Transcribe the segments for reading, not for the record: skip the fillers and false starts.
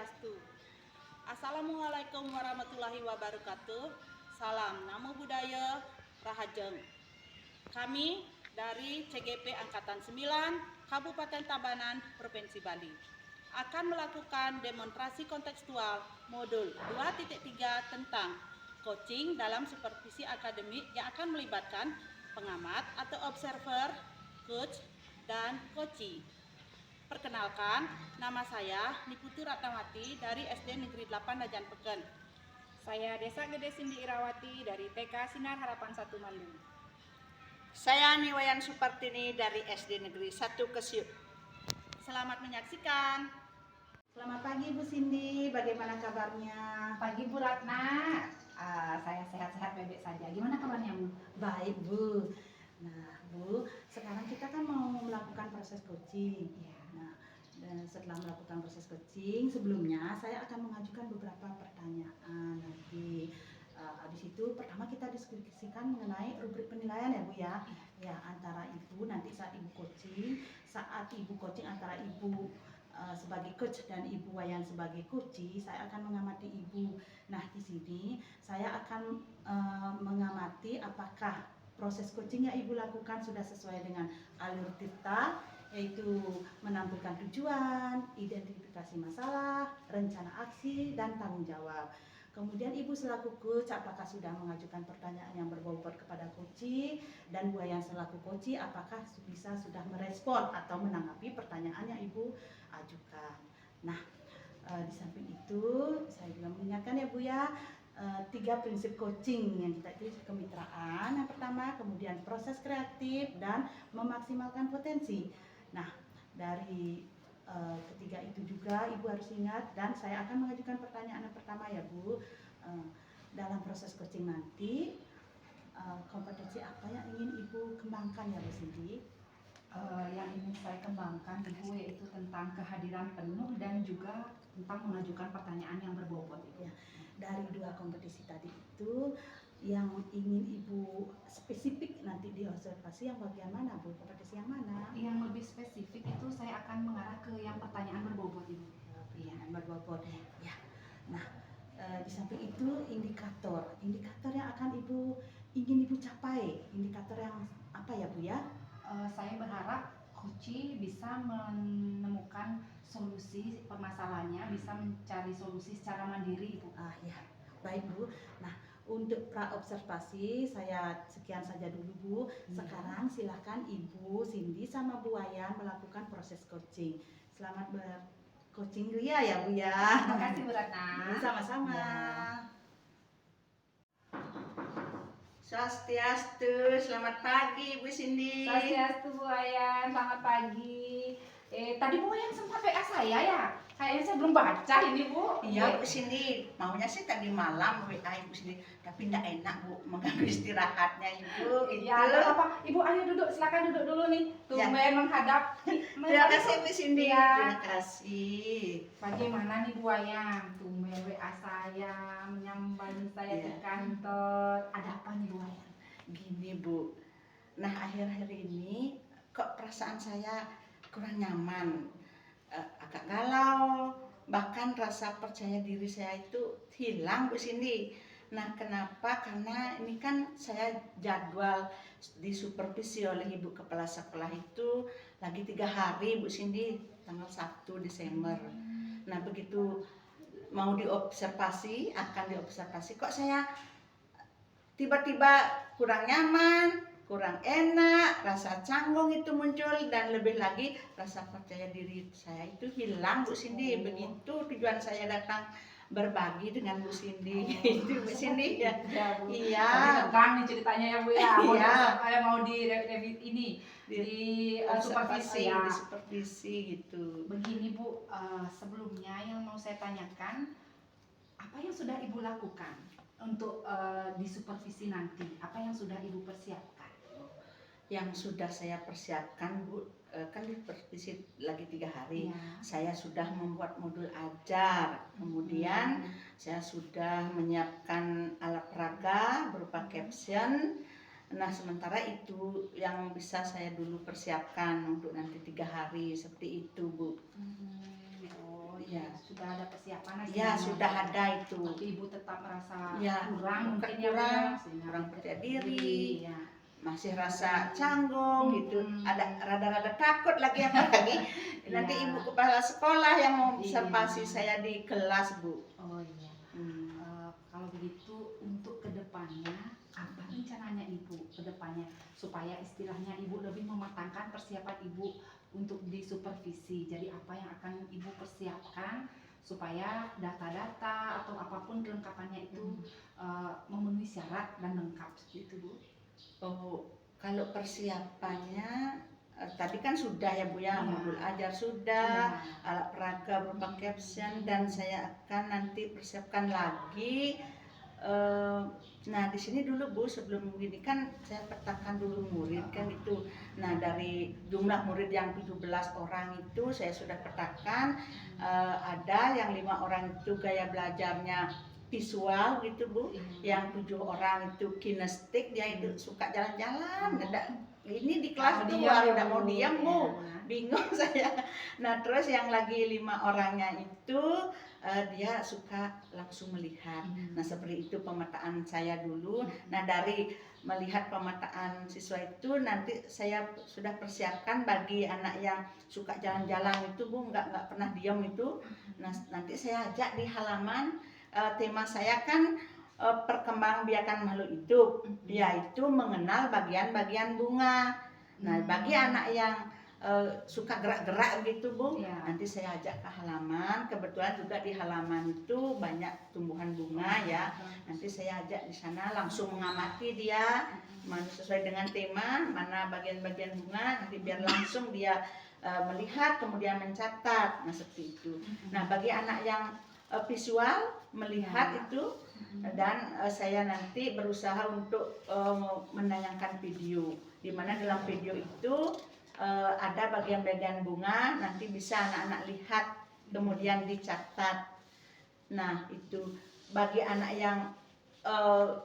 Swastiastu. Assalamualaikum warahmatullahi wabarakatuh. Salam Namo Buddhaya Rahajeng. Kami dari CGP Angkatan 9 Kabupaten Tabanan, Provinsi Bali akan melakukan demonstrasi kontekstual modul 2.3 tentang coaching dalam supervisi akademik yang akan melibatkan pengamat atau observer, coach, dan coachee. Perkenalkan, nama saya Niputu Ratnawati dari SD Negeri 8 Rajan Peken. Saya Desa Gede Sindi Irawati dari TK Sinar Harapan 1 Mandung. Saya Niwayan Supartini dari SD Negeri 1 Kesiut. Selamat menyaksikan. Selamat pagi Bu Cindy, bagaimana kabarnya? Pagi Bu Ratna, saya sehat-sehat bebek saja. Gimana kabarnya Bu? Baik Bu. Nah Bu, sekarang kita kan mau melakukan proses coaching. Ya. Nah, dan setelah melakukan proses coaching, sebelumnya saya akan mengajukan beberapa pertanyaan nanti. Habis itu pertama kita diskusikan mengenai rubrik penilaian ya Bu ya. Ya, antara Ibu nanti saat Ibu coaching antara Ibu sebagai coach dan Ibu Wayan sebagai coachee, saya akan mengamati Ibu. Nah, di sini saya akan mengamati apakah proses coaching yang Ibu lakukan sudah sesuai dengan alur TIPTA, yaitu menampilkan tujuan, identifikasi masalah, rencana aksi, dan tanggung jawab. Kemudian Ibu selaku coach apakah sudah mengajukan pertanyaan yang berbobot kepada coachee, dan Bu Wayan selaku coachee apakah sudah merespon atau menanggapi pertanyaan yang Ibu ajukan. Nah, di samping itu saya juga mengingatkan ya Bu ya, 3 prinsip coaching yang kita tulis kemitraan yang pertama, kemudian proses kreatif, dan memaksimalkan potensi. Nah, dari ketiga itu juga Ibu harus ingat, dan saya akan mengajukan pertanyaan yang pertama ya Bu. Dalam proses coaching nanti kompetensi apa yang ingin Ibu kembangkan ya Bu Cindy? Yang ingin saya kembangkan Ibu yaitu tentang kehadiran penuh dan juga tentang mengajukan pertanyaan yang berbobot Ibu. Ya, dari 2 kompetisi tadi itu yang ingin Ibu spesifik nanti diobservasi yang bagian mana Bu? Kompetisi yang mana? Yang lebih spesifik itu saya akan mengarah ke yang pertanyaan berbobot Ibu. Iya, berbobot. Ya. Nah, di samping itu indikator yang akan ingin Ibu capai, indikator yang apa ya Bu ya? Saya berharap coachee bisa menemukan solusi permasalahannya, bisa mencari solusi secara mandiri Ibu. Ya, baik Bu. Nah, untuk pra-observasi saya sekian saja dulu Bu. Sekarang silakan Ibu Cindy sama Bu Wayan melakukan proses coaching. Selamat coaching ria ya Bu ya. Terima kasih Bu Ratna. Sama-sama. Ya. Swastiastu, selamat pagi Bu Cindy. Swastiastu Bu Wayan, selamat pagi. Tadi Bu Wayan sempat WA saya ya? Kayaknya saya belum baca ini Bu. Iya Bu Cindy, maunya sih tadi malam WA Ibu Cindy, tapi tidak enak Bu mengganggu istirahatnya Ibu. Gitu. Ya, ada apa? Ibu ayo duduk, silakan duduk dulu nih. Tumben menghadap. Terima kasih Bu Cindy. Ya. Terima kasih. Bagaimana nih Bu Wayan? Tumben WA saya, menyambangi saya ke kantor. Ada apa nih Bu Wayan? Gini Bu, nah akhir-akhir ini kok perasaan saya kurang nyaman, agak galau, bahkan rasa percaya diri saya itu hilang Bu Cindy. Nah kenapa? Karena ini kan saya jadwal disupervisi oleh Ibu Kepala Sekolah itu lagi 3 hari Bu Cindy, tanggal 1 Desember. Nah begitu mau akan diobservasi kok saya tiba-tiba kurang nyaman, kurang enak, rasa canggung itu muncul, dan lebih lagi rasa percaya diri saya itu hilang Bu Cindy. Begitu tujuan saya datang berbagi dengan Bu Cindy. Itu Bu Cindy ya. Bu. Iya. Tentang nih ceritanya ya Bu ya. Iya. Mau di ini di supervisi ya. Di supervisi gitu. Begini Bu, sebelumnya yang mau saya tanyakan, apa yang sudah Ibu lakukan untuk di supervisi nanti? Apa yang sudah Ibu persiapkan? Yang sudah saya persiapkan Bu, kan di supervisi lagi 3 hari. Ya. Saya sudah membuat modul ajar, kemudian saya sudah menyiapkan alat peraga berupa caption. Nah sementara itu yang bisa saya dulu persiapkan untuk nanti 3 hari seperti itu Bu. Oh ya, sudah ada persiapan sebenarnya. Ya sudah ada itu. Tapi ibu tetap merasa Ya, kurang mungkin ya Bu, kurang, ya, sehingga kurang tidak percaya diri. ya. Masih rasa canggung gitu, Hmm. ada rada-rada takut lagi apalagi nanti Iya. ibu kepala sekolah yang mau Iya. observasi saya di kelas Bu. Oh iya. Hmm. Kalau begitu untuk kedepannya apa rencananya ibu kedepannya supaya istilahnya ibu lebih mematangkan persiapan ibu untuk disupervisi. Jadi apa yang akan ibu persiapkan supaya data-data atau apapun kelengkapannya itu memenuhi syarat dan lengkap seperti itu Bu. Oh, kalau persiapannya tadi kan sudah ya Bu ya, Iya. modul ajar sudah, Iya. alat peraga berupa caption, dan saya akan nanti persiapkan lagi. Nah di sini dulu Bu, sebelum begini kan saya petakan dulu murid kan itu. Nah dari jumlah murid yang 17 orang itu saya sudah petakan, ada yang 5 orang itu gaya belajarnya visual gitu Bu, yang 7 orang itu kinestik, dia itu suka jalan-jalan. Ini di kelas tuh udah mau diam Bu, bingung saya. Nah terus yang lagi 5 orangnya itu dia suka langsung melihat. Nah seperti itu pemetaan saya dulu. Nah dari melihat pemetaan siswa itu nanti saya sudah persiapkan bagi anak yang suka jalan-jalan itu Bu, nggak pernah diam itu. Nah nanti saya ajak di halaman, tema saya kan perkembangbiakan makhluk hidup, yaitu mengenal bagian-bagian bunga. Nah bagi anak yang suka gerak-gerak gitu Bu, nanti saya ajak ke halaman. Kebetulan juga di halaman itu banyak tumbuhan bunga ya. Nanti saya ajak di sana langsung mengamati dia, mana sesuai dengan tema, mana bagian-bagian bunga. Nanti biar langsung dia melihat kemudian mencatat. Nah seperti itu. Nah bagi anak yang visual melihat itu, dan saya nanti berusaha untuk menayangkan video, di mana dalam video itu ada bagian-bagian bunga, nanti bisa anak-anak lihat kemudian dicatat. Nah itu bagi anak yang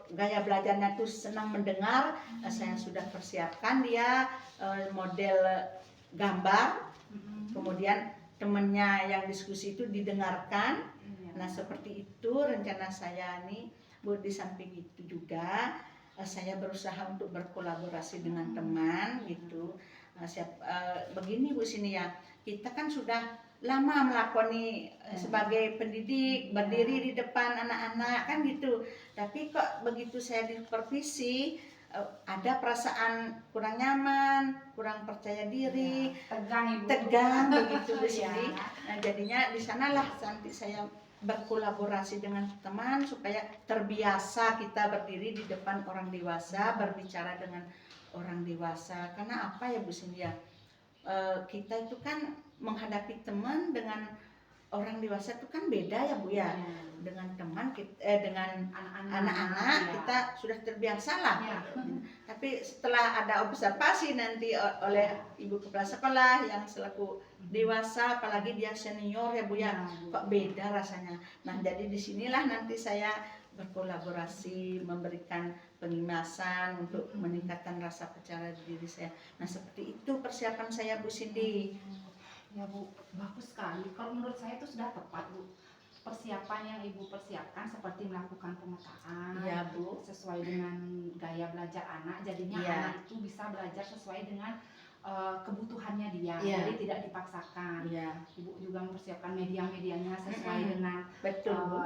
gaya belajarnya tuh senang mendengar, saya sudah persiapkan dia model gambar, kemudian temennya yang diskusi itu didengarkan. Nah seperti itu rencana saya nih Bu. Di samping itu juga saya berusaha untuk berkolaborasi dengan teman gitu. Begini Bu sini ya, kita kan sudah lama melakoni sebagai pendidik, berdiri di depan anak-anak kan gitu. Tapi kok begitu saya disupervisi ada perasaan kurang nyaman, kurang percaya diri, tegang begitu Bu sini. Nah jadinya di sanalah nanti saya berkolaborasi dengan teman supaya terbiasa kita berdiri di depan orang dewasa, berbicara dengan orang dewasa. Karena apa ya Bu Cindy ya, kita itu kan menghadapi teman dengan orang dewasa itu kan beda ya Bu ya. Dengan teman dengan anak-anak kita sudah terbiasa lah. Tapi setelah ada observasi nanti oleh ibu kepala sekolah yang selaku dewasa, apalagi dia senior ya Bu ya, kok beda rasanya. Nah jadi disinilah nanti saya berkolaborasi, memberikan pengimasan untuk meningkatkan rasa percaya diri saya. Nah seperti itu persiapan saya Bu Cindy. Ya Bu, bagus sekali. Kalau menurut saya itu sudah tepat Bu. Persiapan yang Ibu persiapkan seperti melakukan pemetaan ya, Bu, sesuai dengan gaya belajar anak. Jadinya anak itu bisa belajar sesuai dengan kebutuhannya dia, jadi tidak dipaksakan. Ibu juga mempersiapkan media-medianya sesuai dengan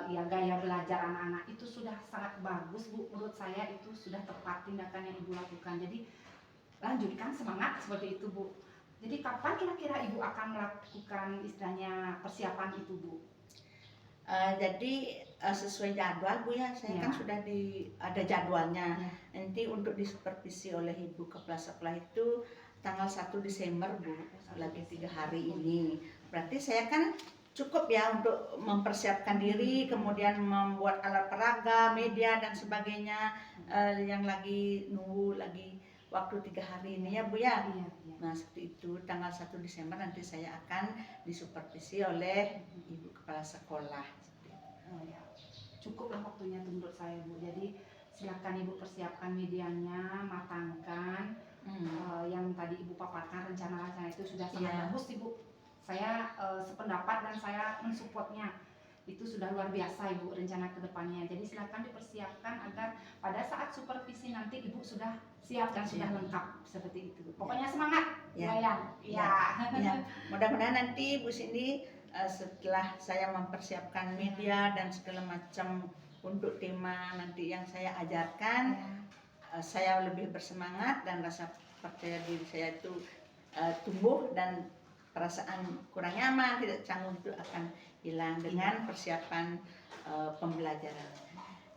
ya gaya belajar anak-anak. Itu sudah sangat bagus Bu. Menurut saya itu sudah tepat tindakan yang Ibu lakukan. Jadi lanjutkan semangat seperti itu Bu. Jadi kapan kira-kira Ibu akan melakukan istilahnya persiapan itu Bu? Jadi sesuai jadwal Bu ya, saya kan sudah ada jadwalnya. Nanti untuk disupervisi oleh Ibu kepala sekolah itu tanggal 1 Desember Bu, lagi 3 hari ini. Berarti saya kan cukup ya untuk mempersiapkan diri, kemudian membuat alat peraga, media dan sebagainya, yang lagi nunggu lagi waktu 3 hari ini ya Bu ya. Nah seperti itu, tanggal 1 Desember nanti saya akan disupervisi oleh Ibu kepala sekolah. Cukuplah waktunya menurut saya Bu. Jadi silakan Ibu persiapkan medianya, matangkan. Yang tadi Ibu paparkan rencana-rencana itu sudah sangat bagus Ibu. Saya sependapat dan saya mensupportnya. itu sudah luar biasa Ibu rencana ke depannya. Jadi silakan dipersiapkan agar pada saat supervisi nanti Ibu sudah siap dan sudah lengkap seperti itu. Pokoknya semangat, Wayang. Ya. Mudah-mudahan nanti Bu Cindy setelah saya mempersiapkan media dan segala macam untuk tema nanti yang saya ajarkan, saya lebih bersemangat dan rasa percaya diri saya itu tumbuh dan perasaan kurang nyaman, tidak canggung itu akan hilang dengan persiapan pembelajaran.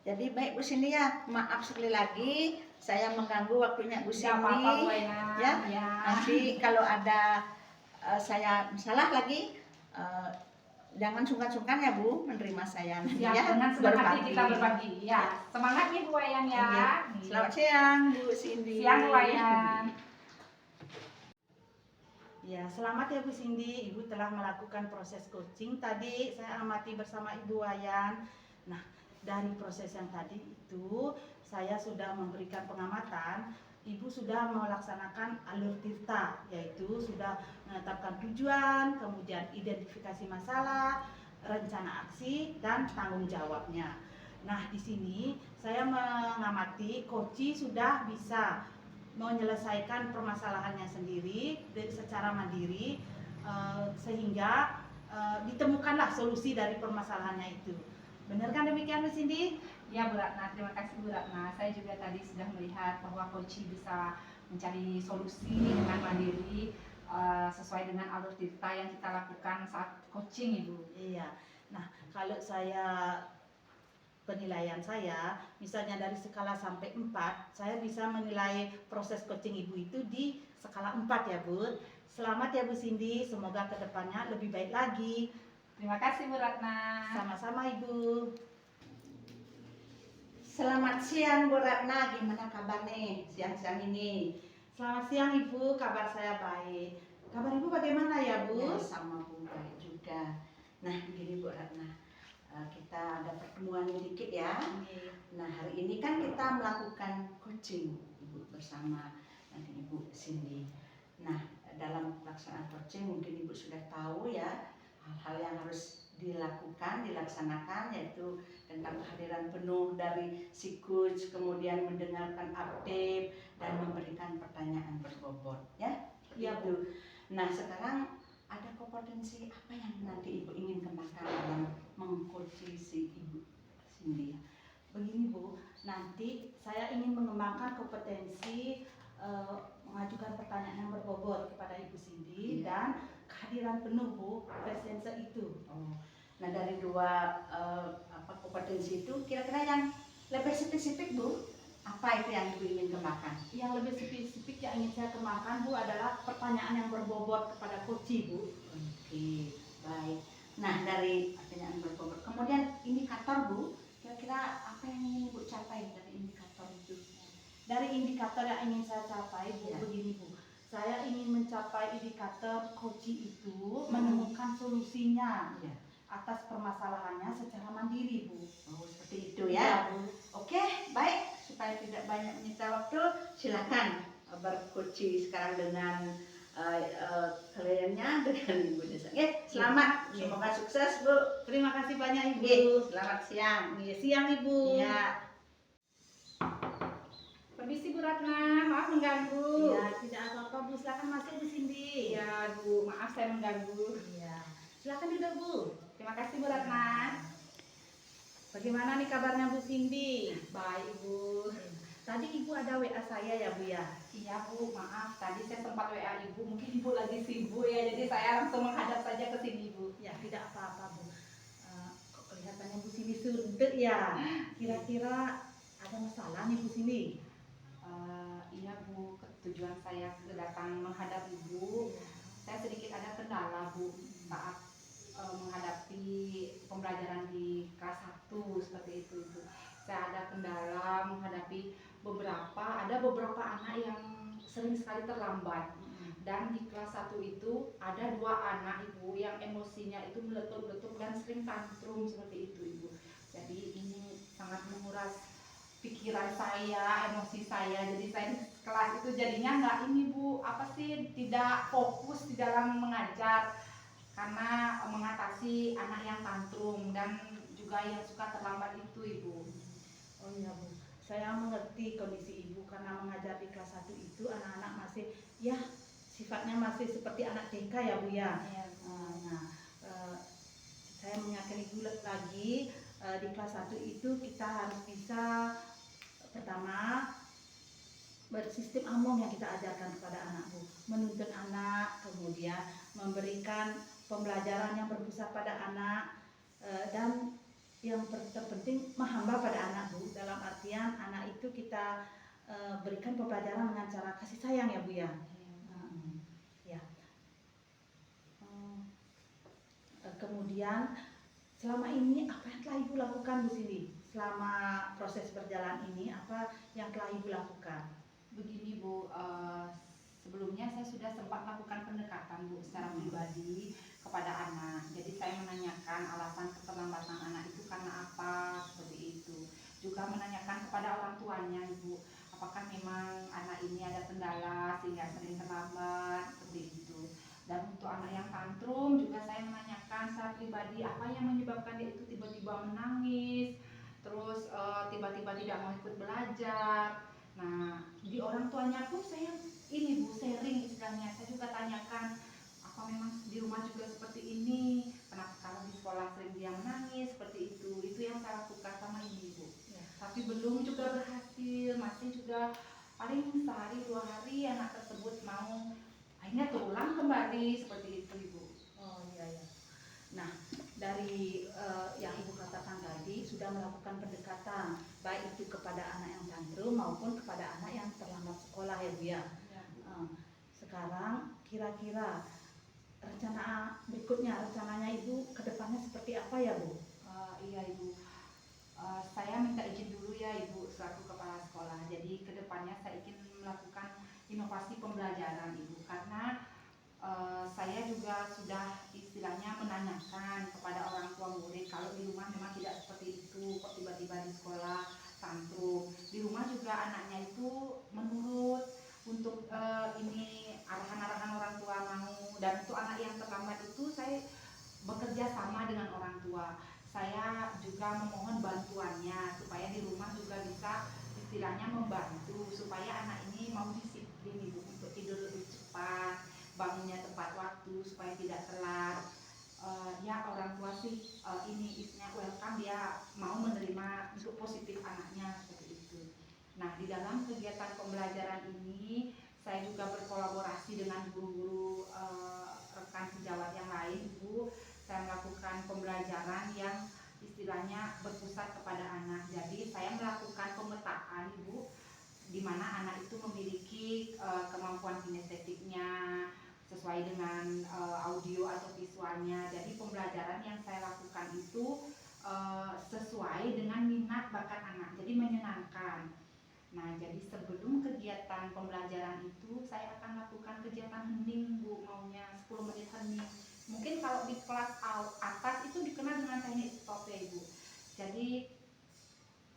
Jadi baik Bu Cindy ya, maaf sekali lagi saya mengganggu waktunya Bu Cindy. Nanti kalau ada saya salah lagi, jangan sungkan-sungkan ya Bu menerima saya. Dengan senang hati kita berbagi. Ya, semangat nih Bu Wayan ya. Selamat siang Bu Cindy. Siang Bu Wayan. Ya, selamat ya Bu Cindy. Ibu telah melakukan proses coaching tadi. Saya amati bersama Ibu Wayan. Nah, dari proses yang tadi itu saya sudah memberikan pengamatan. Ibu sudah melaksanakan alur tirta, yaitu sudah menetapkan tujuan, kemudian identifikasi masalah, rencana aksi, dan tanggung jawabnya. Nah, di sini saya mengamati Koci sudah bisa menyelesaikan permasalahannya sendiri secara mandiri, sehingga ditemukanlah solusi dari permasalahannya itu. Benar kan demikian Bu Cindy? Ya Bu Ratna, terima kasih Bu Ratna. Saya juga tadi sudah melihat bahwa Koci bisa mencari solusi dengan mandiri sesuai dengan alur tirta yang kita lakukan saat coaching Ibu. Iya. Nah, kalau penilaian saya, misalnya dari skala sampai 4, saya bisa menilai proses coaching Ibu itu di skala 4 ya Bu. Selamat ya Bu Cindy, semoga kedepannya lebih baik lagi. Terima kasih Bu Ratna. Sama-sama Ibu. Selamat siang Bu Ratna, gimana kabar nih siang-siang ini? Selamat siang Ibu, kabar saya baik. Kabar Ibu bagaimana ya Bu? Ya, sama Bu, baik juga. Nah, begini Bu Ratna, kita ada pertemuan dikit ya. Nah, hari ini kan kita melakukan coaching Ibu bersama nanti Ibu Cindy. Nah, dalam pelaksanaan coaching mungkin Ibu sudah tahu ya hal-hal yang harus dilaksanakan, yaitu tentang kehadiran penuh dari si coach, kemudian mendengarkan update dan memberikan pertanyaan berbobot ya. Iya Bu. Nah, sekarang ada kompetensi apa yang nanti Ibu ingin kembangkan dalam mengcoaching si Ibu Cindy? Begini Bu, nanti saya ingin mengembangkan kompetensi mengajukan pertanyaan yang berbobot kepada Ibu Cindy dan kehadiran penuh Bu, presence itu. Nah, dari dua kompetensi itu kira-kira yang lebih spesifik Bu, apa itu yang Ibu ingin kembangkan? Yang lebih spesifik yang ingin saya kembangkan Bu adalah pertanyaan yang berbobot kepada coach Bu. Oke, baik. Nah, dari pertanyaan berbobot, kemudian indikator Bu, kira-kira apa yang ingin Ibu capai dari indikator itu? Dari indikator yang ingin saya capai Bu, Ya. begini Bu. Saya ingin mencapai indikator coach itu menemukan solusinya atas permasalahannya secara mandiri Bu. Oh, seperti itu ya. Bu. Oke, baik. Supaya tidak banyak menyita waktu, silakan bercoaching sekarang dengan kliennya, dengan Ibu Desa. Selamat, semoga sukses Bu. Terima kasih banyak Ibu. Selamat siang. Siang Ibu. Ya. Permisi Bu Ratna, maaf mengganggu. Ya, tidak apa-apa Bu, silakan masuk Bu Cindy. Ya Bu, maaf saya mengganggu. Iya. Silakan duduk Bu. Terima kasih Bu Ratna. Bagaimana nih kabarnya Bu Cindy? Baik Bu. Tadi Ibu ada WA saya ya Bu ya? Iya Bu, maaf tadi saya sempat WA Ibu, mungkin Ibu lagi sibuk ya, jadi saya langsung menghadap saja ke sini Bu. Ya, tidak apa-apa Bu. Kok kelihatannya Bu Cindy suntuk ya? Kira-kira ada masalah nih Bu Cindy? Iya Bu, tujuan saya datang menghadap Ibu, saya sedikit ada kendala Bu saat menghadapi pembelajaran di kelas 1 seperti itu Bu. Saya ada kendala menghadapi ada beberapa anak yang sering sekali terlambat. Dan di kelas 1 itu ada 2 anak Ibu yang emosinya itu meletup-letup dan sering tantrum seperti itu Ibu. Jadi ini sangat menguras pikiran saya, emosi saya. Jadi saya di kelas itu jadinya tidak fokus di dalam mengajar karena mengatasi anak yang tantrum dan juga yang suka terlambat itu, Ibu. Oh iya Bu, saya mengerti kondisi Ibu karena mengajar di kelas 1 itu anak-anak masih ya sifatnya masih seperti anak TK ya Bu ya. Iya. Nah, saya mengingatkan Ibu lagi di kelas 1 itu kita harus bisa pertama bersistem among yang kita ajarkan kepada anak Bu, menuntun anak, kemudian memberikan pembelajaran yang berpusat pada anak dan yang terpenting menghamba pada anak Bu, dalam artian anak itu kita berikan pembelajaran dengan cara kasih sayang ya Bu ya. Ya. Kemudian selama ini apa yang telah Ibu lakukan di sini? Selama proses berjalan ini apa yang telah Ibu lakukan? Begini Bu, sebelumnya saya sudah sempat melakukan pendekatan Bu secara pribadi kepada anak. Jadi saya menanyakan alasan keterlambatan anak itu karena apa, seperti itu. Juga menanyakan kepada orang tuanya Ibu, apakah memang anak ini ada kendala sehingga sering terlambat, seperti itu. Dan untuk anak yang tantrum juga saya menanyakan secara pribadi apa yang menyebabkan dia itu tiba-tiba menangis, terus tiba-tiba tidak mau ikut belajar. Nah, di orang tuanya pun saya ini Bu, sharing istilahnya. Saya juga tanyakan, apa memang di rumah juga seperti ini? Kenapa kalau di sekolah sering dia menangis seperti itu? Itu yang saya lakukan sama ini Bu. Ya. Tapi belum juga berhasil, masih juga paling sehari 2 hari anak tersebut mau akhirnya terulang kembali seperti itu Ibu. Oh iya ya. Nah, dari yang Ibu katakan tadi sudah melakukan pendekatan baik itu kepada anak yang tantrum maupun kepada anak yang terlambat sekolah ya Bu ya. Sekarang kira-kira rencana berikutnya, rencananya Ibu kedepannya seperti apa ya Bu? Iya Ibu, saya minta izin dulu ya Ibu selaku kepala sekolah. Jadi kedepannya saya ingin melakukan inovasi pembelajaran Ibu, karena saya juga sudah istilahnya menanyakan kepada orang tua murid kalau di rumah memang tidak seperti itu, kok tiba-tiba di sekolah tantrum. Di rumah juga anaknya itu menurut untuk ini arahan-arahan orang tua mau. Dan untuk anak yang terlambat itu saya bekerja sama dengan orang tua. Saya juga memohon bantuannya supaya di rumah juga bisa istilahnya membantu supaya anak ini mau disiplin Ibu untuk tidur lebih cepat, bangunnya tepat waktu supaya tidak telat. Ya orang tua sih ini istilahnya welcome, dia mau menerima untuk positif anaknya seperti itu. Nah, di dalam kegiatan pembelajaran ini saya juga berkolaborasi dengan guru-guru rekan sejawat yang lain Bu. Saya melakukan pembelajaran yang istilahnya berpusat kepada anak. Jadi saya melakukan pemetaan Ibu, di mana anak itu memiliki kemampuan kinestetiknya sesuai dengan audio atau visualnya. Jadi pembelajaran yang saya lakukan itu sesuai dengan minat bakat anak, jadi menyenangkan. Nah, jadi sebelum kegiatan pembelajaran itu saya akan lakukan kegiatan hening Bu, maunya 10 menit hening. Mungkin kalau di kelas atas itu dikenal dengan teknik stop ya Ibu. Jadi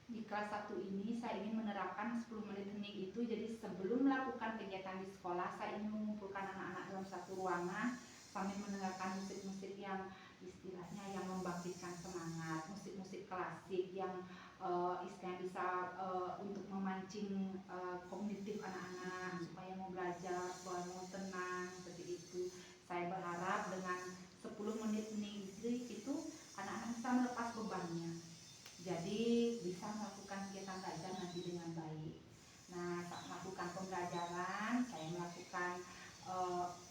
di kelas 1 ini saya ingin menerapkan 10 menit hening itu. Jadi sebelum melakukan kegiatan di sekolah, saya ingin mengumpulkan anak-anak dalam satu ruangan sambil mendengarkan musik-musik yang istilahnya yang membangkitkan semangat, musik-musik klasik yang istilahnya bisa untuk memancing kognitif anak-anak supaya mau belajar, supaya mau tenang, seperti itu. Saya berharap dengan 10 menit hening itu anak-anak bisa melepas bebannya. Jadi bisa melakukan kegiatan belajar nanti dengan baik. Nah, saat melakukan pembelajaran, saya melakukan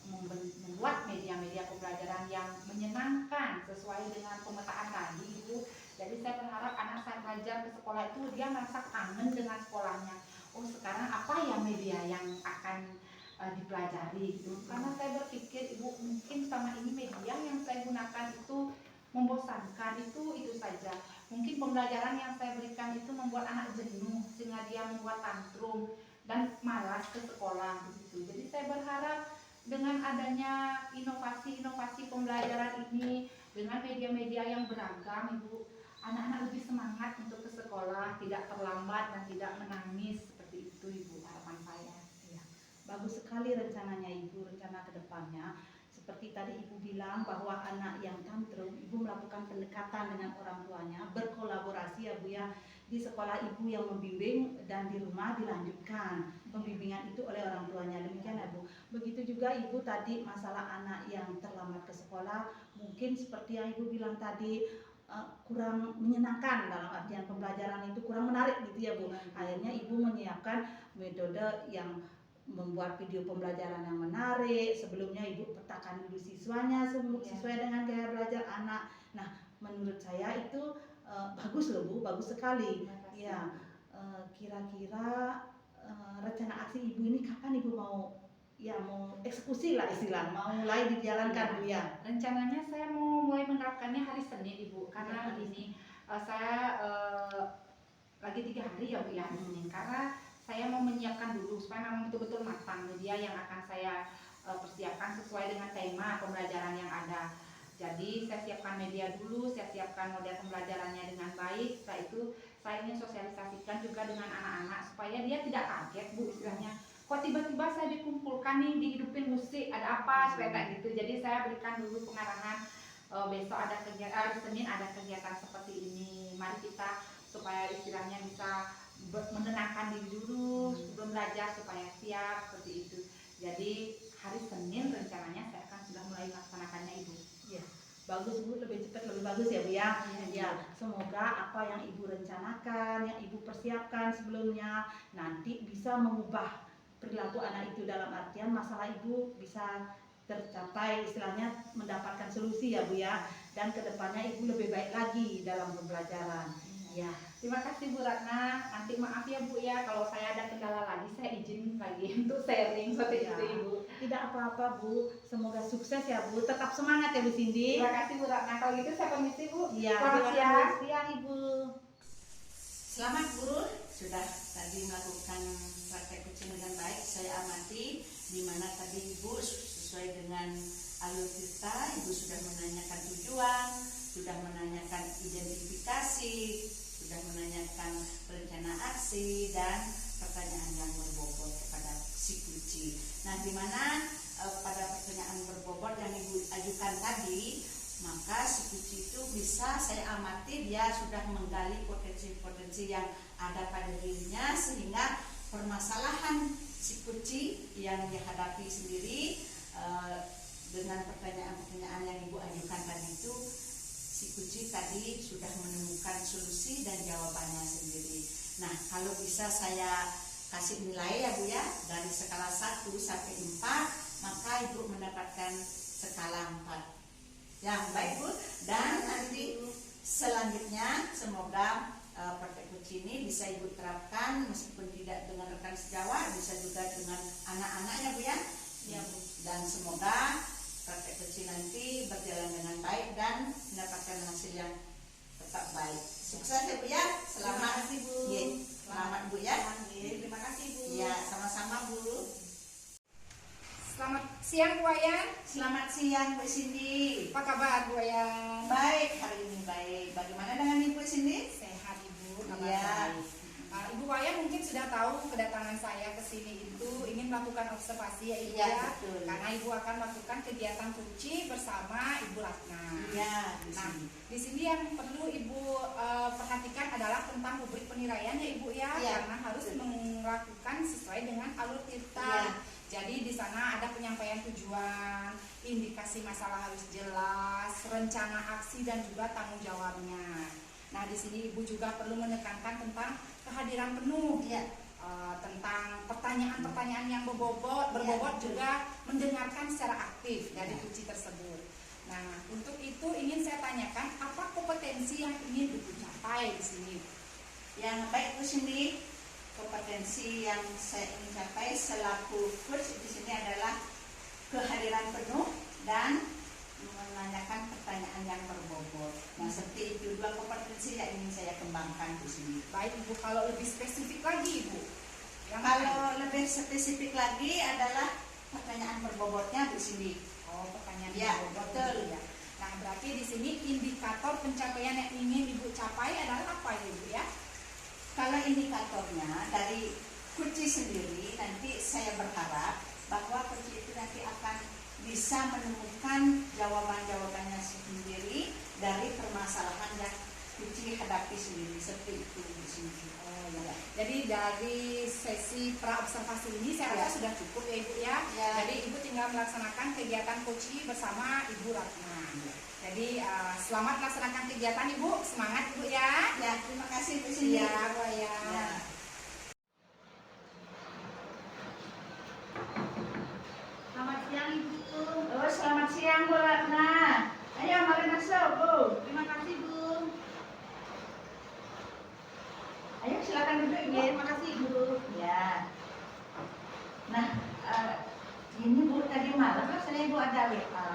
membuat media-media pembelajaran yang menyenangkan sesuai dengan pemetaan tadi Ibu. Jadi saya berharap anak saya belajar ke sekolah itu dia merasa kangen dengan sekolahnya. Oh, sekarang apa ya media yang akan dipelajari gitu. Karena saya berpikir Ibu, mungkin sama ini media yang saya gunakan itu membosankan, itu saja. Mungkin pembelajaran yang saya berikan itu membuat anak jenuh sehingga dia membuat tantrum dan malas ke sekolah begitu. Jadi saya berharap dengan adanya inovasi-inovasi pembelajaran ini dengan media-media yang beragam Ibu, anak-anak lebih semangat untuk ke sekolah, tidak terlambat dan tidak menangis, seperti itu Ibu harapan saya. Ya, bagus sekali rencananya Ibu, rencana kedepannya. Seperti tadi Ibu bilang bahwa anak yang tantrum melakukan pendekatan dengan orang tuanya, berkolaborasi ya Bu ya. Di sekolah ibu yang membimbing dan di rumah dilanjutkan pembimbingan itu oleh orang tuanya. Demikian ya Bu. Begitu juga ibu tadi masalah anak yang terlambat ke sekolah, mungkin seperti yang ibu bilang tadi kurang menyenangkan, dalam artian pembelajaran itu kurang menarik gitu ya Bu. Akhirnya ibu menyiapkan metode yang membuat video pembelajaran yang menarik. Sebelumnya ibu petakan dulu siswanya sesuai dengan gaya belajar anak. Nah, menurut saya itu bagus loh Bu, bagus sekali. Ya, kira-kira rencana aksi ibu ini kapan ibu mau eksekusi lah istilah, mau mulai dijalankan Bu ya? Rencananya saya mau mulai menerapkannya hari Senin Ibu, karena ini saya lagi 3 hari ya Bu ya hari Senin, karena saya mau menyiapkan dulu supaya memang betul-betul matang media yang akan saya persiapkan sesuai dengan tema pembelajaran yang ada. Jadi saya siapkan media dulu, saya siapkan model pembelajarannya dengan baik. Setelah itu saya ingin sosialisasikan juga dengan anak-anak supaya dia tidak kaget Bu istilahnya. Kok tiba-tiba saya dikumpulkan nih, dihidupin musik, ada apa, supaya kayak gitu. Jadi saya berikan dulu pengarahan, besok ada kegiatan, Senin ada kegiatan seperti ini. Mari kita supaya istilahnya bisa menenangkan diri dulu sebelum belajar supaya siap seperti itu. Jadi hari Senin rencananya saya akan sudah mulai melaksanakannya Ibu. Ya, bagus Bu, lebih cepat lebih bagus ya Bu ya. Ya, semoga apa yang ibu rencanakan, yang ibu persiapkan sebelumnya nanti bisa mengubah perilaku anak itu, dalam artian masalah ibu bisa tercapai, istilahnya mendapatkan solusi ya Bu ya. Dan kedepannya ibu lebih baik lagi dalam pembelajaran. Ya, Terima kasih Bu Ratna. Nanti maaf ya Bu ya kalau saya ada kendala lagi, saya izin lagi untuk sharing seperti itu Ibu. tidak apa-apa Bu, semoga sukses ya Bu. Tetap semangat ya Bu Cindy. Terima kasih Bu Ratna. Kalau gitu saya permisi Bu. Iya, Selamat siang. siang Ibu. Selamat guru, sudah tadi melakukan praktek kucing dengan baik. Saya amati di mana tadi Ibu sesuai dengan alur kita, Ibu sudah menanyakan tujuan, sudah menanyakan identifikasi, sudah menanyakan rencana aksi dan pertanyaan yang berbobot kepada si kuci. Nah, di mana pada pertanyaan berbobot yang Ibu ajukan tadi, maka si kuci itu bisa saya amati dia sudah menggali potensi-potensi yang ada pada dirinya, sehingga permasalahan si kuci yang dihadapi sendiri dengan pertanyaan-pertanyaan yang Ibu ajukan tadi itu, si kuci tadi sudah menemukan solusi dan jawabannya sendiri. Nah, kalau bisa saya kasih nilai ya Bu ya, dari skala 1 sampai 4, maka Ibu mendapatkan skala 4. Yang baik Bu, dan nanti selanjutnya semoga praktek kuci ini bisa Ibu terapkan meskipun tidak dengan rekan sejawat, bisa juga dengan anak-anaknya Bu ya. Ya Bu. Dan semoga praktek kuci nanti berjalan dengan baik dan mendapatkan hasil yang tetap baik. Sukses ya Bu ya. Selamat. Terima kasih Bu. Ya, selamat Bu ya. Terima kasih Bu. Ya, sama-sama Bu. Selamat siang Bu Ayan. Selamat siang Bu Cindy. Apa kabar Bu Ayan? Baik, hari ini baik. Bagaimana dengan Ibu Cindy? Sehat Ibu, kabar Iya. baik. Ibu Wayan mungkin sudah tahu kedatangan saya ke sini itu ingin melakukan observasi ya Ibu Iya, ya. betul. Karena Ibu akan melakukan kegiatan kuci bersama Ibu Ratna. Iya, di Nah, sini. di sini yang perlu Ibu perhatikan adalah tentang rubrik penilaian ya Ibu ya, Iya, karena harus betul. melakukan sesuai dengan alur kita. Iya. Jadi di sana ada penyampaian tujuan, indikasi masalah harus jelas, rencana aksi dan juga tanggung jawabnya. Nah, di sini Ibu juga perlu menekankan tentang kehadiran penuh, Iya. tentang pertanyaan-pertanyaan yang berbobot betul. juga mendengarkan secara aktif dari Iya. kuci tersebut. Nah, untuk itu ingin saya tanyakan apa kompetensi yang ingin Ibu capai di sini? Yang baik Bu Cindy, kompetensi yang saya ingin capai selaku coach di sini adalah kehadiran penuh dan menanyakan pertanyaan yang berbobot. Nah, seperti itu dua kompetensi yang ingin saya kembangkan di sini. Baik Ibu, kalau lebih spesifik lagi Ibu. Yang Kalau lebih spesifik lagi adalah pertanyaan berbobotnya di sini. Oh, pertanyaan Ya, berbobot betul. gitu ya. Nah, berarti di sini indikator pencapaian yang ingin Ibu capai adalah apa ya Ibu ya? Kalau indikatornya dari kuci sendiri, nanti saya berharap bahwa kuci itu nanti akan bisa menemukan jawaban-jawabannya sendiri dari Cici hadapi sendiri seperti itu di sini. Oh ya. Jadi dari sesi pra observasi ini saya rasa sudah cukup ya Ibu ya. Ya. Jadi Ibu tinggal melaksanakan kegiatan coaching bersama Ibu Ratna. Jadi selamat melaksanakan kegiatan Ibu, semangat Ibu ya. Ya, terima kasih Bu Cindy. Iya Bu ya. Ya. Selamat siang Ibu. Oh, selamat siang Bu Ratna. Ayo mari masuk Bu. Terima kasih Bu. Ayo silakan duduk Ibu. Terima kasih Ibu. Ya. Nah, ini Bu tadi malam rasanya Ibu ada WA.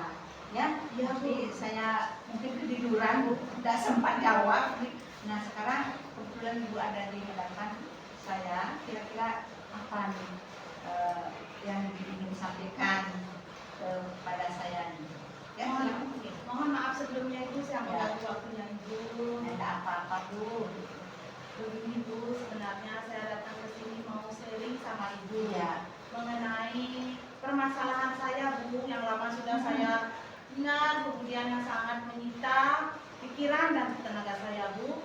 Ya, Iya, Bu. tapi saya mungkin ketiduran Bu, tidak sempat jawab. Nah, sekarang kebetulan Ibu ada di hadapan saya. Kira-kira apa nih yang Ibu ingin sampaikan kepada saya nih? Ya, silakan. Mohon maaf sebelumnya Ibu, saya Ya. mengganggu waktunya Ibu. Ada apa-apa Bu? Begini Bu, sebenarnya saya datang ke sini mau sharing sama Ibu Ya. mengenai permasalahan saya Bu, yang lama sudah saya ingat, kemudian yang sangat menyita pikiran dan tenaga saya Bu.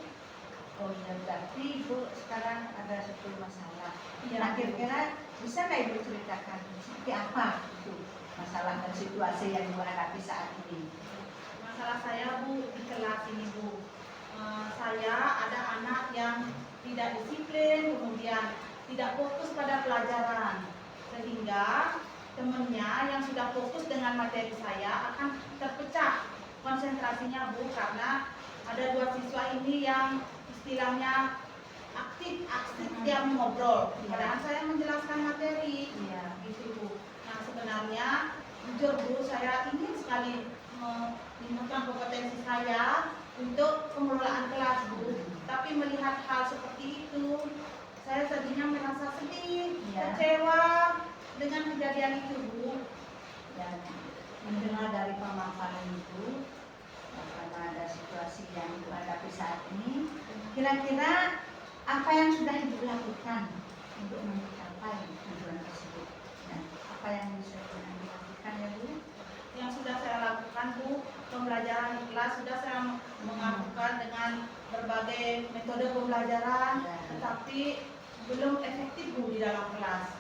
Oh iya, berarti Ibu sekarang ada satu masalah. Iya, Nah, Bu. kira-kira bisa nggak Ibu ceritakan seperti apa itu masalah dan situasi yang Ibu hadapi saat ini? Masalah saya Bu di kelas ini Bu. Saya ada anak yang tidak disiplin, kemudian tidak fokus pada pelajaran, sehingga temannya yang sudah fokus dengan materi saya akan terpecah konsentrasinya Bu, karena ada dua siswa ini yang istilahnya aktif yang ngobrol, padahal saya menjelaskan materi. Iya. Gitu Bu. Nah sebenarnya jujur Bu, saya ingin sekali meningkatkan kompetensi saya untuk pengelolaan kelas Bu, tapi melihat hal seperti itu saya tadinya merasa sedih, Ya. kecewa dengan kejadian itu Bu. Dan mendengar dari pemaparan Ibu karena ada situasi yang Ibu hadapi saat ini, kira-kira apa yang sudah Ibu lakukan untuk mencapai tujuan tersebut? Dan apa yang bisa Ibu lakukan ya Bu? Yang sudah saya lakukan Bu, pembelajaran di kelas sudah saya melakukan dengan berbagai metode pembelajaran, Ya. tetapi belum efektif Bu di dalam kelas.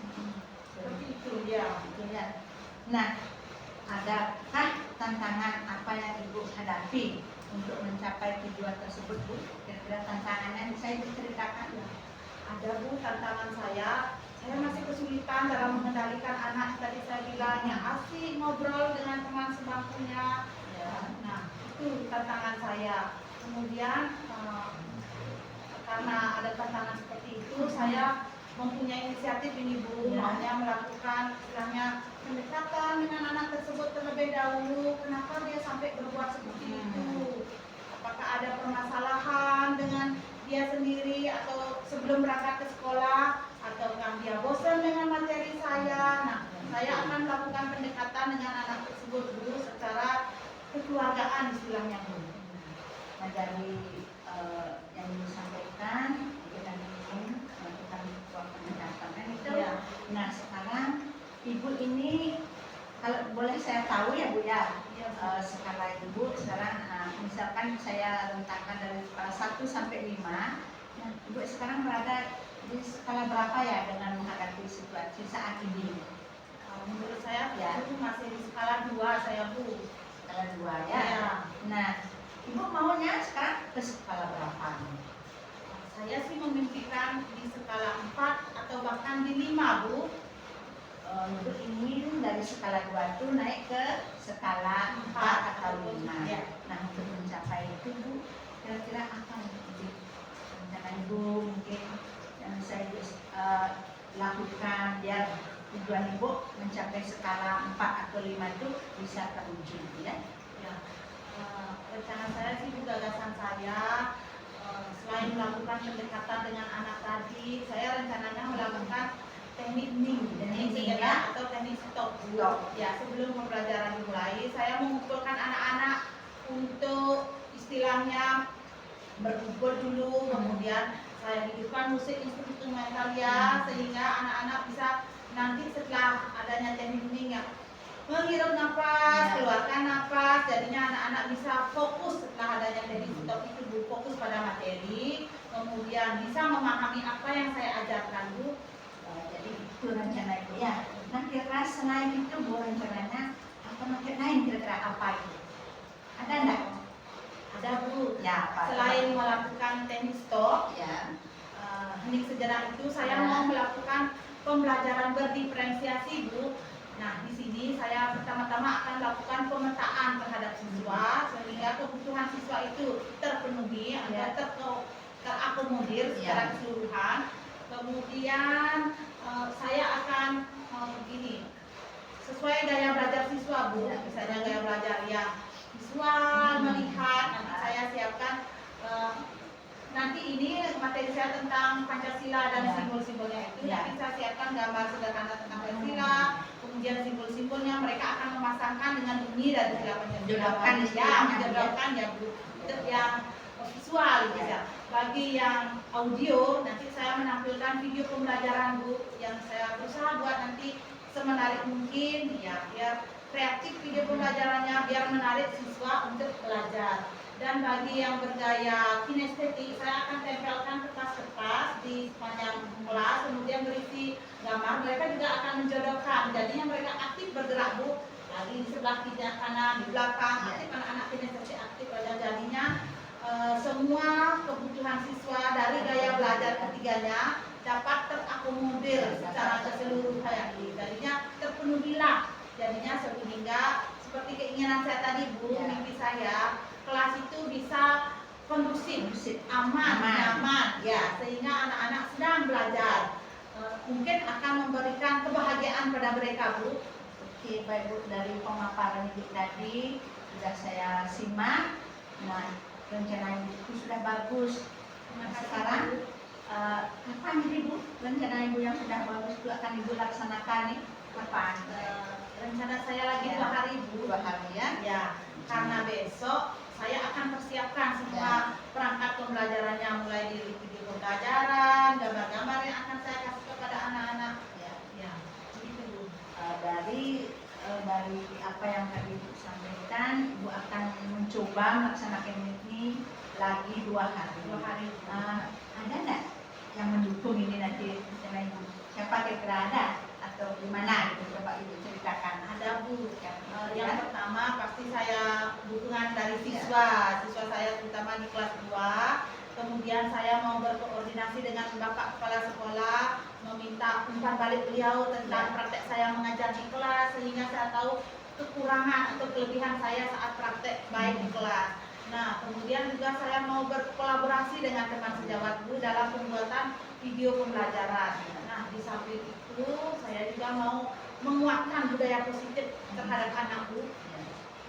Seperti itu ya. Gitu ya. Nah, adakah tantangan apa yang Ibu hadapi untuk mencapai tujuan tersebut Bu? Kira-kira tantangannya bisa Ibu ceritakan? Ada Bu, tantangan saya masih kesulitan dalam mengendalikan anak. Tadi saya bilang yang asik ngobrol dengan teman sebangkunya. Ya. Nah, itu tantangan saya. Kemudian karena ada tantangan seperti itu, saya mempunyai inisiatif ini Bu, Ya. maunya melakukan istilahnya pendekatan dengan anak tersebut terlebih dahulu. Kenapa dia sampai berbuat seperti itu? Apakah ada permasalahan dengan dia sendiri atau sebelum berangkat ke sekolah, ataukah dia bosan dengan materi saya? Nah, saya akan melakukan pendekatan dengan anak tersebut Bu secara kekeluargaan istilahnya Bu. Nah, dari yang disampaikan kita ingin melakukan sebuah pendekatan itu. Ya. Nah, sekarang Ibu ini kalau boleh saya tahu ya Bu ya, Iya, Bu. skala Ibu sekarang misalkan saya rentangkan dari skala 1 sampai 5. Nah, Ibu sekarang berada di skala berapa ya dengan menghadapi situasi saat ini? Menurut saya Ya. itu masih di skala 2 saya Bu. Skala 2 ya. Ya. Nah, Ibu maunya sekarang ke skala berapa? Saya sih memimpikan di skala 4 atau bahkan di 5 Bu. Ibu ingin dari skala 2 itu naik ke skala 4 atau 5. Ya. Nah, untuk mencapai itu Bu, kira-kira apa yang mungkin rencana Ibu mungkin yang bisa Ibu lakukan biar tujuan Ibu mencapai skala 4 atau 5 itu bisa terwujud ya? Ya. Rencana saya sih Bu, gagasan saya selain melakukan pendekatan dengan anak tadi, saya rencananya melakukan teknik ning, Teknik ning, ya, ya. atau teknik stop Bu. Stop. Ya, sebelum pembelajaran dimulai, saya mengumpulkan anak-anak untuk istilahnya berkumpul dulu, kemudian saya hidupkan musik instrumental ya, sehingga anak-anak bisa nanti setelah adanya teknik ning ya, menghirup nafas, keluarkan nafas, jadinya anak-anak bisa fokus setelah adanya teknik stop itu Bu, fokus pada materi, kemudian bisa memahami apa yang saya ajarkan Bu. Jadi itu rencana Ibu ya. Nah kira-kira selain itu Bu rencananya apa lain kira-kira apa itu? Ada enggak? Ada Bu. Ya apa? Selain melakukan teknik stop, Ya. hening sejenak itu saya Ya. mau melakukan pembelajaran berdiferensiasi Bu. Nah di sini saya pertama-tama akan lakukan pemetaan terhadap siswa sehingga kebutuhan siswa itu terpenuhi Ya. atau terakomodir secara keseluruhan. Kemudian saya akan begini, sesuai gaya belajar siswa Bu, misalnya gaya belajar yang visual, melihat, nanti saya siapkan nanti ini materi saya tentang Pancasila dan simbol-simbolnya itu, nanti saya siapkan gambar sederhana tentang Pancasila, kemudian simbol-simbolnya mereka akan memasangkan dengan bunyi dari sila Pancasila, menjodohkan ya Bu, itu yang visual gitu ya. Bagi yang audio, nanti saya menampilkan video pembelajaran Bu, yang saya berusaha buat nanti semenarik mungkin ya, biar kreatif video pembelajarannya, biar menarik siswa untuk belajar. Dan bagi yang bergaya kinestetik, saya akan tempelkan kertas-kertas di sepanjang kelas, kemudian berisi gambar. Mereka juga akan menjodohkan, jadinya mereka aktif bergerak Bu, lagi di sebelah kiri kanan, di belakang, aktif anak-anak kinestetik aktif belajar. Jadinya semua kebutuhan siswa dari gaya belajar ketiganya dapat terakomodir secara keseluruhan. Jadinya terpenuhilah, jadinya sehingga seperti keinginan saya tadi Bu, mimpi saya kelas itu bisa kondusif, aman, nyaman, ya, sehingga anak-anak sedang belajar mungkin akan memberikan kebahagiaan pada mereka Bu. Oke, baik Bu, dari pemaparan Ibu tadi sudah saya simak. Nah, rencana Ibu sudah bagus. Nah, sekarang kapan ini Bu rencana Ibu yang sudah bagus itu akan Ibu laksanakan nih? Kapan? Rencana saya lagi 2 hari Bu. 2 hari ya? Ya, karena besok saya akan persiapkan semua perangkat pembelajarannya, mulai dari video pembelajaran, gambar-gambar yang akan saya kasih kepada anak-anak. Ya, begitu Bu. Dari apa yang tadi Ibu sampaikan, Ibu akan mencoba melaksanakan ini lagi 2 hari. 2 hari. Ada nggak yang mendukung ini nanti rencana Ibu? Siapa kira-kira ada atau gimana? Gitu, coba Ibu ceritakan. Ada Bu. Yang pertama pasti saya dukungan dari siswa saya terutama di kelas 2. Kemudian saya mau berkoordinasi dengan Bapak Kepala Sekolah, meminta umpan balik beliau tentang praktek saya mengajar di kelas, sehingga saya tahu kekurangan atau kelebihan saya saat praktek baik di kelas. Nah, kemudian juga saya mau berkolaborasi dengan teman sejawat Bu dalam pembuatan video pembelajaran. Nah, di samping itu saya juga mau menguatkan budaya positif terhadap anak Bu.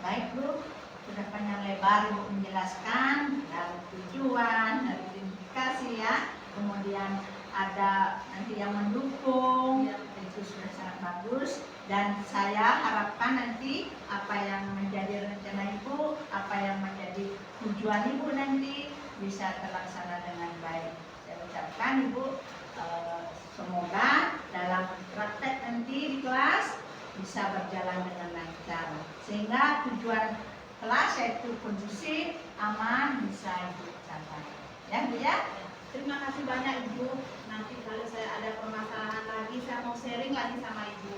Baik Bu, sudah panjang lebar Ibu menjelaskan dari tujuan, dari identifikasi ya, kemudian ada nanti yang mendukung, itu sudah sangat bagus. Dan saya harapkan nanti apa yang menjadi rencana Ibu, apa yang menjadi tujuan Ibu nanti bisa terlaksana dengan baik. Saya ucapkan Ibu semoga dalam praktek nanti di kelas bisa berjalan dengan lancar, sehingga tujuan kelas yaitu kondusif, aman bisa Ibu capai. Ya Bu ya. Terima kasih banyak Ibu. Nanti kalau saya ada permasalahan lagi, saya mau sharing lagi sama Ibu.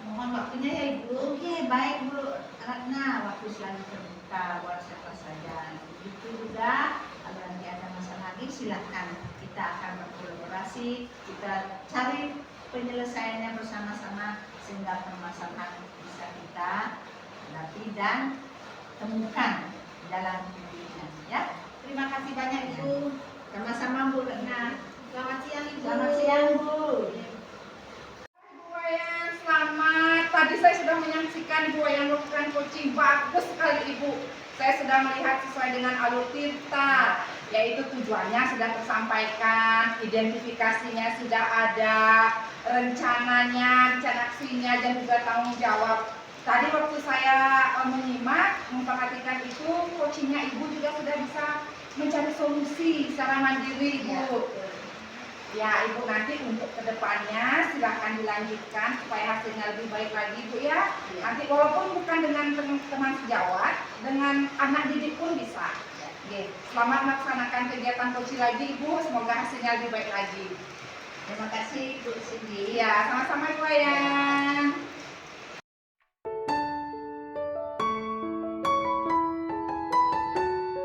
Mohon waktunya ya Ibu. Oke, baik Bu Ratna, waktu selalu terbuka buat siapa saja. Begitu juga kalau nanti ada masalah lagi silahkan, kita akan berkolaborasi, kita cari penyelesaiannya bersama-sama sehingga permasalahan bisa kita hadapi dan temukan jalan keluarnya ya. Terima kasih banyak Ibu. Sama-sama Bu Ratna. Selamat siang Ibu. Selamat siang Bu. Ibu Wayan, selamat. Tadi saya sudah menyaksikan Ibu Wayan melakukan coaching, bagus sekali Ibu. Saya sudah melihat sesuai dengan alur tinta, yaitu tujuannya sudah tersampaikan, identifikasinya sudah ada, rencananya, rencana aksinya, dan juga tanggung jawab. Tadi waktu saya menyimak, memperhatikan itu, coachingnya Ibu juga sudah bisa mencari solusi secara mandiri Ibu. Ya, Ibu nanti untuk kedepannya silahkan dilanjutkan supaya hasilnya lebih baik lagi, Bu ya. Nanti walaupun bukan dengan teman sejawat, dengan anak didik pun bisa. Oke, selamat melaksanakan kegiatan coaching lagi, Ibu. Semoga hasilnya lebih baik lagi. Terima kasih Bu Cindy. Iya, sama-sama Ibu ya.